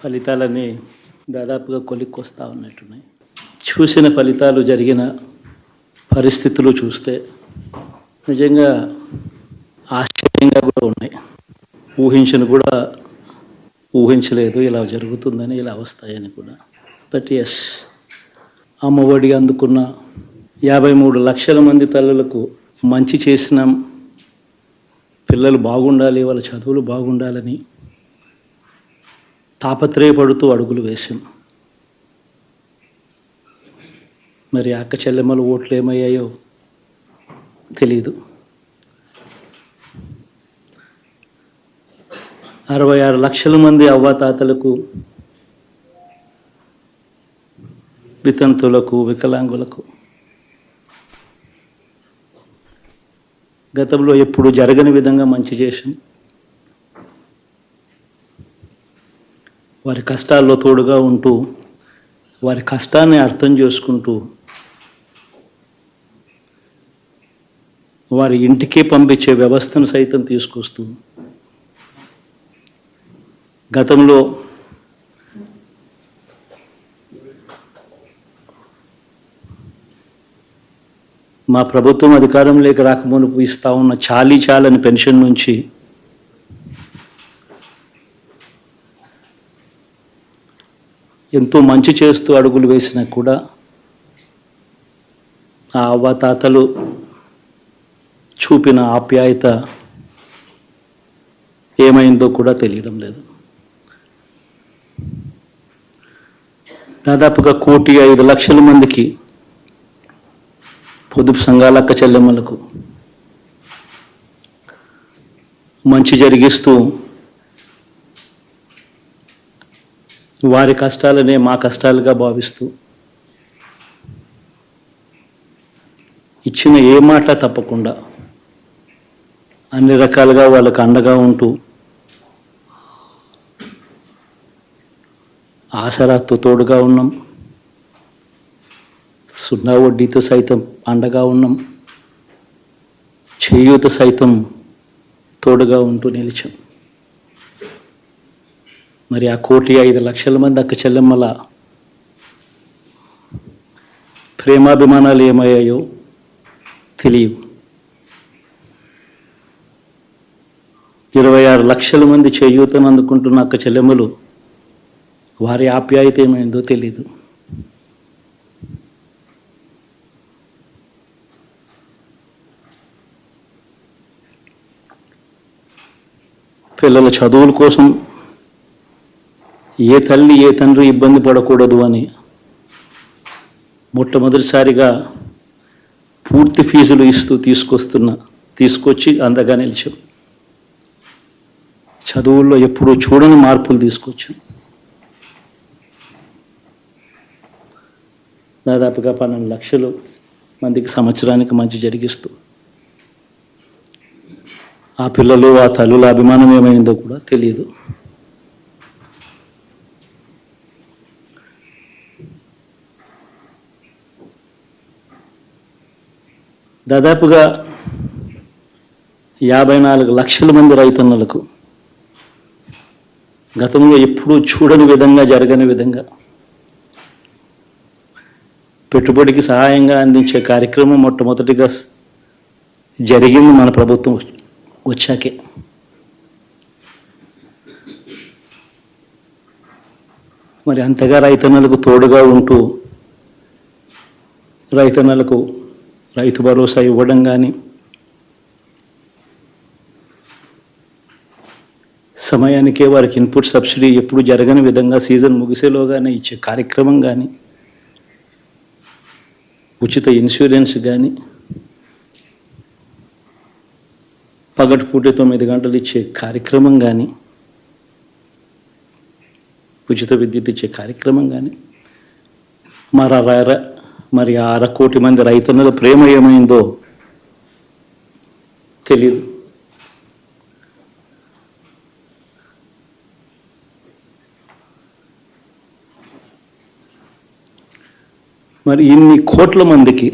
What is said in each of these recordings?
ఫలితాలన్నీ దాదాపుగా కొలిక్కొస్తూ ఉన్నట్టున్నాయి. చూసిన ఫలితాలు, జరిగిన పరిస్థితులు చూస్తే నిజంగా ఆశ్చర్యంగా కూడా ఉన్నాయి. ఊహించలేదు ఇలా జరుగుతుందని, ఇలా వస్తాయని కూడా. బట్ ఎస్, అమ్మఒడి అందుకున్న 53 లక్షల మంది తల్లులకు మంచి చేసినాం, పిల్లలు బాగుండాలి, వాళ్ళ చదువులు బాగుండాలని తాపత్రయపడుతూ అడుగులు వేశాం. మరి అక్క చెల్లెమ్మల ఓట్లు ఏమయ్యాయో తెలీదు. 66 లక్షల మంది అవ్వాతాతలకు, వితంతులకు, వికలాంగులకు గతంలో ఎప్పుడు జరగని విధంగా మంచి చేశాం. వారి కష్టాల్లో తోడుగా ఉంటూ, వారి కష్టాన్ని అర్థం చేసుకుంటూ, వారి ఇంటికే పంపించే వ్యవస్థను సైతం తీసుకొస్తూ, గతంలో మా ప్రభుత్వం అధికారంలోకి రాకమునుపు ఇస్తా ఉన్న చాలని పెన్షన్ నుంచి ఎంతో మంచి చేస్తూ అడుగులు వేసినా కూడా ఆ అవ్వాతాతలు చూపిన ఆప్యాయత ఏమైందో కూడా తెలియడం లేదు. దాదాపుగా 1,05,00,000 మందికి, పొదుపు సంఘాల అక్క చెల్లెమ్మలకు మంచి జరిగిస్తూ, వారి కష్టాలనే మా కష్టాలుగా భావిస్తూ, ఇచ్చిన ఏ మాట తప్పకుండా అన్ని రకాలుగా వాళ్ళకు అండగా ఉంటూ, ఆసరాతో తోడుగా ఉన్నాం, సున్నా వడ్డీతో సైతం అండగా ఉన్నాం, చేయూత సైతం తోడుగా ఉంటూ నిలిచాం. మరి ఆ 1,05,00,000 మంది అక్క చెల్లెమ్మల ప్రేమాభిమానాలు ఏమయ్యాయో తెలియవు. 26 లక్షల మంది చేయూతను అందుకుంటున్న అక్క చెల్లెమ్మలు, వారి ఆప్యాయత ఏమైందో తెలీదు. పిల్లల చదువుల కోసం ఏ తల్లి ఏ తండ్రి ఇబ్బంది పడకూడదు అని మొట్టమొదటిసారిగా పూర్తి ఫీజులు ఇస్తూ తీసుకొచ్చి అందగా నిలిచాం. చదువుల్లో ఎప్పుడూ చూడని మార్పులు తీసుకొచ్చాం. దాదాపుగా 12 లక్షలు మందికి సంవత్సరానికి మంచి జరిగిస్తూ, ఆ పిల్లలు, ఆ తల్లుల అభిమానం ఏమైందో కూడా తెలియదు. దాదాపుగా 54 లక్షల మంది రైతన్నలకు గతంలో ఎప్పుడూ చూడని విధంగా, జరగని విధంగా పెట్టుబడికి సహాయంగా అందించే కార్యక్రమం మొట్టమొదటిగా జరిగింది మన ప్రభుత్వం వచ్చాకే. మరి అంతగా రైతన్నలకు తోడుగా ఉంటూ, రైతన్నలకు రైతు భరోసా ఇవ్వడం కానీ, సమయానికే వారికి ఇన్పుట్ సబ్సిడీ ఎప్పుడు జరగని విధంగా సీజన్ ముగిసేలోగానే ఇచ్చే కార్యక్రమం కానీ, ఉచిత ఇన్సూరెన్స్ కానీ, పగటిపూట 9 గంటలు ఇచ్చే కార్యక్రమం కానీ, ఉచిత విద్యుత్ ఇచ్చే కార్యక్రమం కానీ, మరి 1/2 కోటి మంది రైతన్నల ప్రేమ ఏమైందో తెలియదు. మరి ఇన్ని కోట్ల మందికి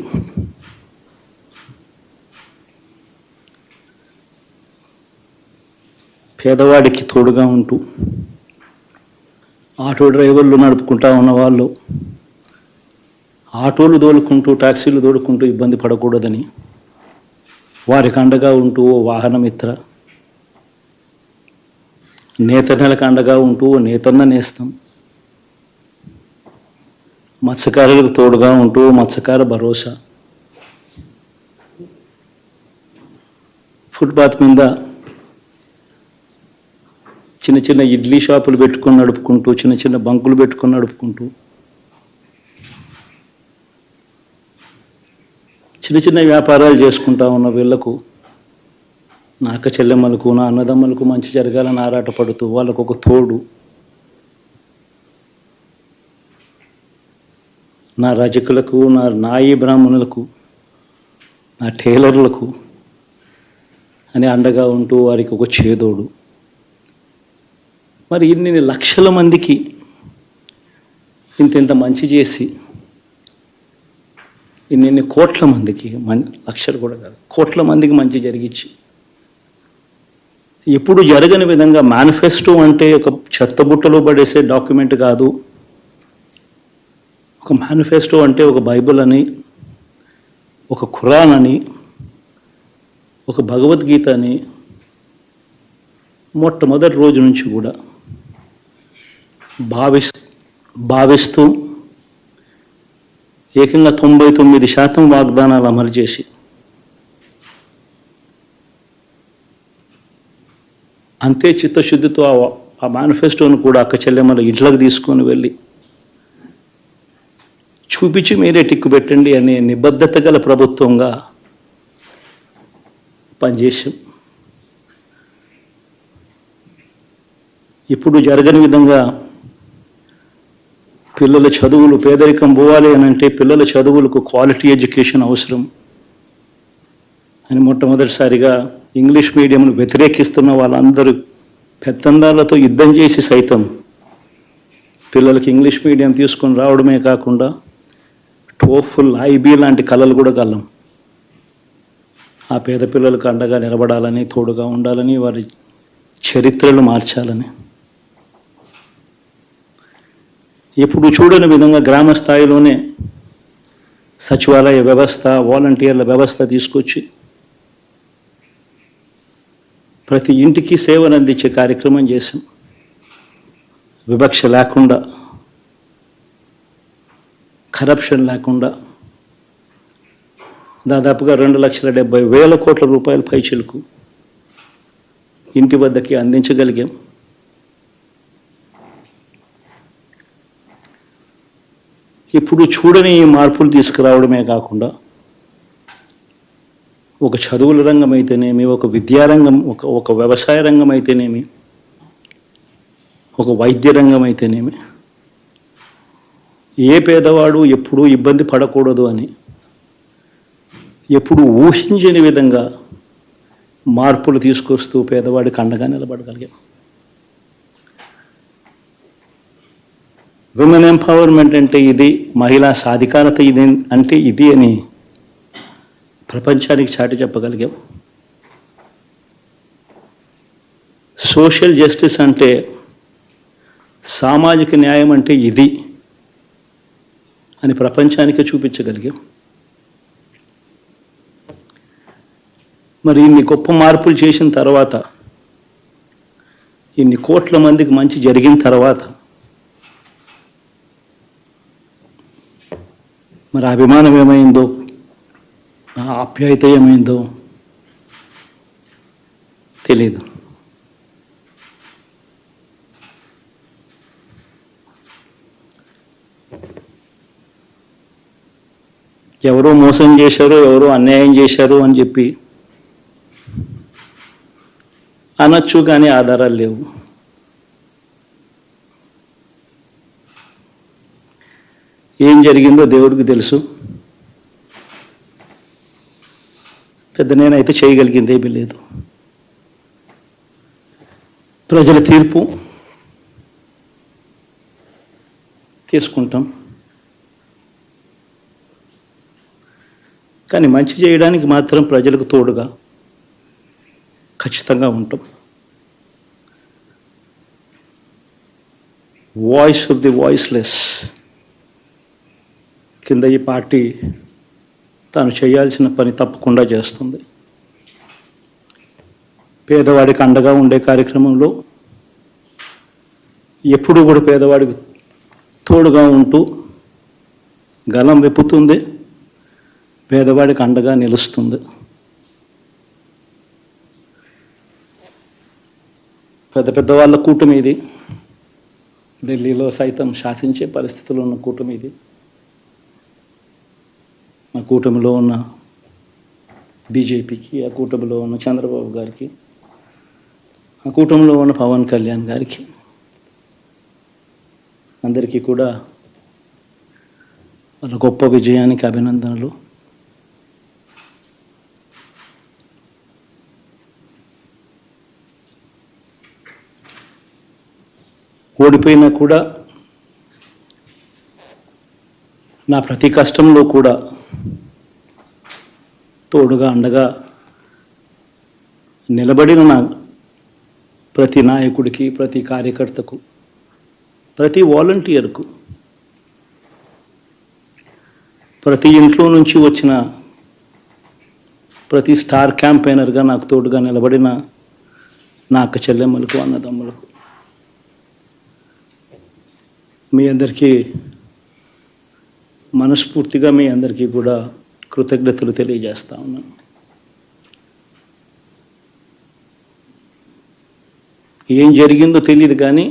పేదవాడికి తోడుగా ఉంటూ ఆటో డ్రైవర్లు నడుపుకుంటా ఉన్నవాళ్ళు ఆటోలు తోలుకుంటూ టాక్సీలు తోలుకుంటూ ఇబ్బంది పడకూడదని వారికి అండగా ఉంటూ ఓ వాహనమిత్ర, నేతన్నలకు అండగా ఉంటూ ఓ నేతన్న నేస్తం, మత్స్యకారులకు తోడుగా ఉంటూ మత్స్యకార భరోసా, ఫుట్పాత్ మీద చిన్న చిన్న ఇడ్లీ షాపులు పెట్టుకొని నడుపుకుంటూ, చిన్న చిన్న బంకులు పెట్టుకొని నడుపుకుంటూ, చిన్న చిన్న వ్యాపారాలు చేసుకుంటా ఉన్న వీళ్లకు, నా అక్క చెల్లెమ్మలకు, నా అన్నదమ్మలకు మంచి జరగాలని ఆరాటపడుతూ వాళ్ళకు ఒక తోడు, నా రజకులకు, నా నాయి బ్రాహ్మణులకు, నా టైలర్లకు అని అండగా ఉంటూ వారికి ఒక చేదోడు. మరి ఇన్ని లక్షల మందికి ఇంత మంచి చేసి, ఇన్ని కోట్ల మందికి, లక్షలు కూడా కాదు, కోట్ల మందికి మంచి జరిగించి, ఎప్పుడు జరగని విధంగా మేనిఫెస్టో అంటే ఒక చెత్తబుట్టలో పడేసే డాక్యుమెంట్ కాదు. ఒక మేనిఫెస్టో అంటే ఒక బైబిల్ అని, ఒక ఖురాన్ అని, ఒక భగవద్గీత అని మొట్టమొదటి రోజు నుంచి కూడా భావిస్తూ ఏకంగా 99% వాగ్దానాలు అమలు చేసి అంతే చిత్తశుద్ధితో ఆ మేనిఫెస్టోను కూడా అక్క చెల్లెమ్మల ఇంట్లోకి తీసుకొని వెళ్ళి చూపించి మీరే టిక్కు పెట్టండి అనే నిబద్ధత గల ప్రభుత్వంగా పనిచేసాం. ఇప్పుడు జరగని విధంగా పిల్లల చదువులు, పేదరికం పోవాలి అని అంటే పిల్లల చదువులకు క్వాలిటీ ఎడ్యుకేషన్ అవసరం అని మొట్టమొదటిసారిగా ఇంగ్లీష్ మీడియంను వ్యతిరేకిస్తున్న వాళ్ళందరూ పెత్తందారులతో యుద్ధం చేసి సైతం పిల్లలకి ఇంగ్లీష్ మీడియం తీసుకొని రావడమే కాకుండా టోఫుల్, ఐబీ లాంటి కళలు కూడా కలం. ఆ పేద పిల్లలకు అండగా నిలబడాలని, తోడుగా ఉండాలని, వారి చరిత్రలు మార్చాలని, ఎప్పుడు చూడని విధంగా గ్రామ స్థాయిలోనే సచివాలయ వ్యవస్థ, వాలంటీర్ల వ్యవస్థ తీసుకొచ్చి ప్రతి ఇంటికి సేవను అందించే కార్యక్రమం చేశాం. వివక్ష లేకుండా, కరప్షన్ లేకుండా దాదాపుగా 2,70,000 కోట్ల రూపాయల పైచిలకు ఇంటి వద్దకి అందించగలిగాం. ఇప్పుడు చూడని మార్పులు తీసుకురావడమే కాకుండా ఒక చదువుల రంగం అయితేనేమి, ఒక విద్యారంగం, ఒక వ్యవసాయ రంగం అయితేనేమి, ఒక వైద్య రంగం అయితేనేమి, ఏ పేదవాడు ఎప్పుడూ ఇబ్బంది పడకూడదు అని ఎప్పుడు ఊహించని విధంగా మార్పులు తీసుకొస్తూ పేదవాడికి అండగా నిలబడగలిగాం. విమెన్ ఎంపవర్మెంట్ అంటే ఇది, మహిళా సాధికారత ఇది అంటే ఇది అని ప్రపంచానికి చాటి చెప్పగలిగాం. సోషల్ జస్టిస్ అంటే, సామాజిక న్యాయం అంటే ఇది అని ప్రపంచానికి చూపించగలిగాం. మరి ఇన్ని గొప్ప మార్పులు చేసిన తర్వాత, ఇన్ని కోట్ల మందికి మంచి జరిగిన తర్వాత మరి అభిమానం ఏమైందో, ఆ ఆప్యాయత ఏమైందో తెలీదు. ఎవరో మోసం చేశారు, ఎవరో అన్యాయం చేశారు అని చెప్పి అనొచ్చు, కానీ ఆధారాలు లేవు. ఏం జరిగిందో దేవుడికి తెలుసు. పెద్ద నేనైతే చేయగలిగింది ఏమీ లేదు. ప్రజల తీర్పు తీసుకుంటాం, కానీ మంచి చేయడానికి మాత్రం ప్రజలకు తోడుగా ఖచ్చితంగా ఉంటాం. వాయిస్ ఆఫ్ ది వాయిస్లెస్ కింద ఈ పార్టీ తాను చేయాల్సిన పని తప్పకుండా చేస్తుంది. పేదవాడికి అండగా ఉండే కార్యక్రమంలో ఎప్పుడూ కూడా పేదవాడికి తోడుగా ఉంటూ గలం విప్పుతుంది, పేదవాడికి అండగా నిలుస్తుంది. పెద్ద పెద్ద వాళ్ళ కూటమి ఇది, ఢిల్లీలో సైతం శాసించే పరిస్థితుల్లో ఉన్న కూటమి ఇది. ఆ కూటమిలో ఉన్న బీజేపీకి, ఆ కూటమిలో ఉన్న చంద్రబాబు గారికి, ఆ కూటమిలో ఉన్న పవన్ కళ్యాణ్ గారికి అందరికీ కూడా వాళ్ళ గొప్ప విజయానికి అభినందనలు. ఓడిపోయినా కూడా నా ప్రతి కష్టంలో కూడా తోడుగా అండగా నిలబడిన నా ప్రతి నాయకుడికి, ప్రతి కార్యకర్తకు, ప్రతి వాలంటీర్కు, ప్రతి ఇంట్లో నుంచి వచ్చిన ప్రతి స్టార్ క్యాంపెయినర్గా నాకు తోడుగా నిలబడిన నా అక్క చెల్లెమ్మలకు, అన్నదమ్ములకు, మీ అందరికీ మనస్ఫూర్తిగా మీ అందరికీ కూడా కృతజ్ఞతలు తెలియజేస్తా ఉన్నాను. ఏం జరిగిందో తెలియదు కానీ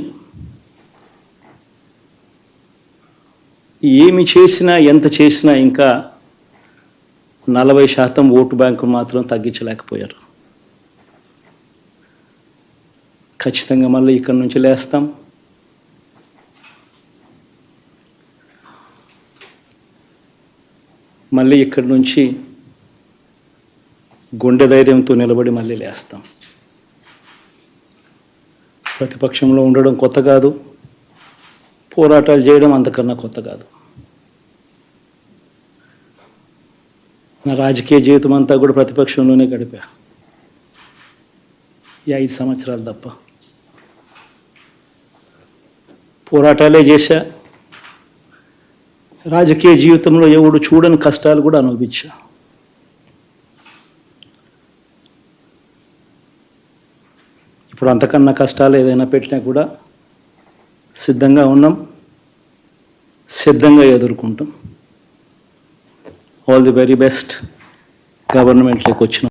ఏమి చేసినా, ఎంత చేసినా ఇంకా 40% ఓటు బ్యాంకు మాత్రం తగ్గించలేకపోయారు. ఖచ్చితంగా మళ్ళీ ఇక్కడి నుంచి లేస్తాం. మళ్ళీ ఇక్కడి నుంచి గుండె ధైర్యంతో నిలబడి మళ్ళీ లేస్తాం. ప్రతిపక్షంలో ఉండడం కొత్త కాదు, పోరాటాలు చేయడం అంతకన్నా కొత్త కాదు. నా రాజకీయ జీవితం అంతా కూడా ప్రతిపక్షంలోనే గడిపా, ఈ 5 సంవత్సరాలు తప్ప. పోరాటాలే చేశా. రాజకీయ జీవితంలో ఎవడు చూడని కష్టాలు కూడా అనుభవించా. ఇప్పుడు అంతకన్నా కష్టాలు ఏదైనా పెట్టినా కూడా సిద్ధంగా ఉన్నాం, సిద్ధంగా ఎదుర్కొంటాం. All the very best. గవర్నమెంట్లోకి వచ్చినాం.